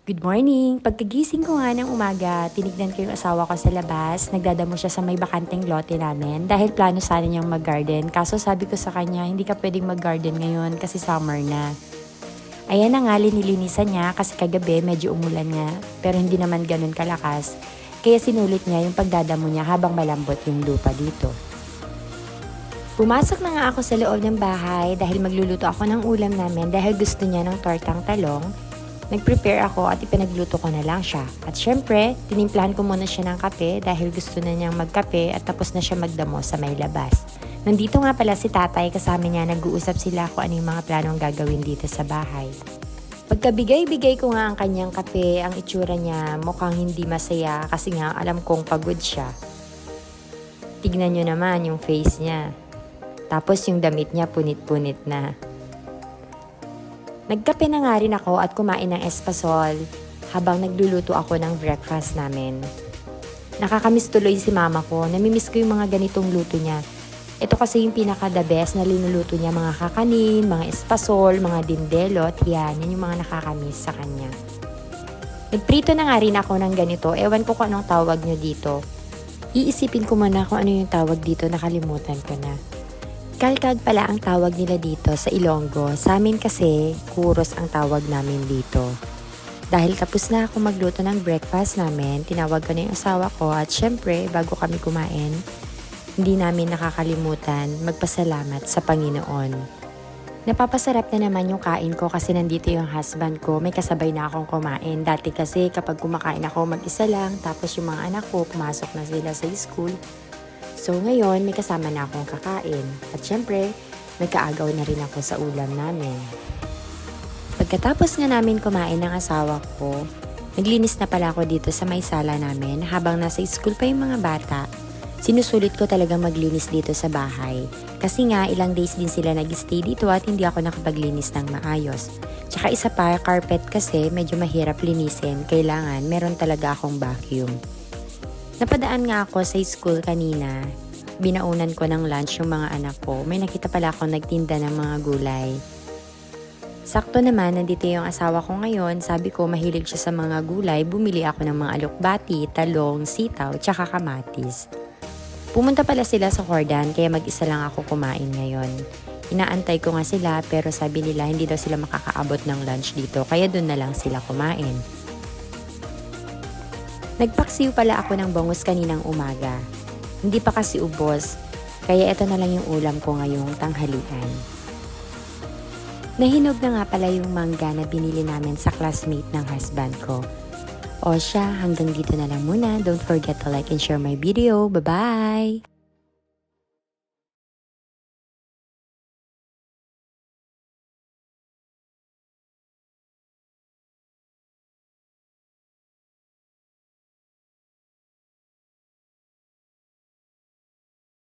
Good morning! Pagkagising ko nga ng umaga, tinignan ko yung asawa ko sa labas. Nagdadamo siya sa may bakanteng lote namin dahil plano sana niyang mag-garden. Kaso sabi ko sa kanya, hindi ka pwedeng mag-garden ngayon kasi summer na. Ayan na nga, linilinisan niya kasi kagabi medyo umulan nga pero hindi naman ganun kalakas. Kaya sinulit niya yung pagdadamo niya habang malambot yung lupa dito. Pumasok na nga ako sa loob ng bahay dahil magluluto ako ng ulam namin dahil gusto niya ng tortang talong. Nag-prepare ako at ipinagluto ko na lang siya. At syempre, tinimplahan ko muna siya ng kape dahil gusto na niyang magkape at tapos na siya magdamo sa may labas. Nandito nga pala si tatay, kasama niya, nag-uusap sila kung ano yung mga planong gagawin dito sa bahay. Pagkabigay-bigay ko nga ang kanyang kape, ang itsura niya mukhang hindi masaya kasi nga alam kong pagod siya. Tignan niyo naman yung face niya. Tapos yung damit niya punit-punit na. Nagkape na nga rin ako at kumain ng espasol habang nagluluto ako ng breakfast namin. Nakakamiss tuloy si mama ko, namimiss ko yung mga ganitong luto niya. Ito kasi yung pinaka-the best na linuluto niya, mga kakanin, mga espasol, mga dindelot, yan yung mga nakakamiss sa kanya. Nagprito na nga rin ako ng ganito, ewan ko kung anong tawag nyo dito. Iisipin ko muna kung ano yung tawag dito, nakalimutan ko na. Kalkag pala ang tawag nila dito sa Ilonggo. Sa amin kasi, kuros ang tawag namin dito. Dahil tapos na ako magluto ng breakfast namin, tinawag ko na yung asawa ko at syempre, bago kami kumain, hindi namin nakakalimutan magpasalamat sa Panginoon. Napapasarap na naman yung kain ko kasi nandito yung husband ko, may kasabay na akong kumain. Dati kasi kapag kumakain ako mag-isa lang, tapos yung mga anak ko, pumasok na sila sa school. So ngayon, may kasama na akong kakain. At syempre, nagkaagaw na rin ako sa ulam namin. Pagkatapos nga namin kumain ng asawa ko, naglinis na pala ako dito sa may sala namin habang nasa school pa yung mga bata. Sinusulit ko talaga maglinis dito sa bahay. Kasi nga, ilang days din sila nag-stay dito at hindi ako nakapaglinis ng maayos. Tsaka isa pa, carpet kasi medyo mahirap linisin. Kailangan, meron talaga akong vacuum. Napadaan nga ako sa school kanina. Binaunan ko ng lunch yung mga anak ko. May nakita pala akong nagtinda ng mga gulay. Sakto naman, nandito yung asawa ko ngayon. Sabi ko, mahilig siya sa mga gulay. Bumili ako ng mga alokbati, talong, sitaw, tsaka kamatis. Pumunta pala sila sa Jordan, kaya mag-isa lang ako kumain ngayon. Inaantay ko nga sila, pero sabi nila hindi daw sila makakaabot ng lunch dito, kaya doon na lang sila kumain. Nagpaksiw pala ako ng bangus kaninang umaga. Hindi pa kasi ubos, kaya ito na lang yung ulam ko ngayong tanghalian. Nahinog na nga pala yung mangga na binili namin sa classmate ng husband ko. O siya, hanggang dito na lang muna. Don't forget to like and share my video. Bye-bye!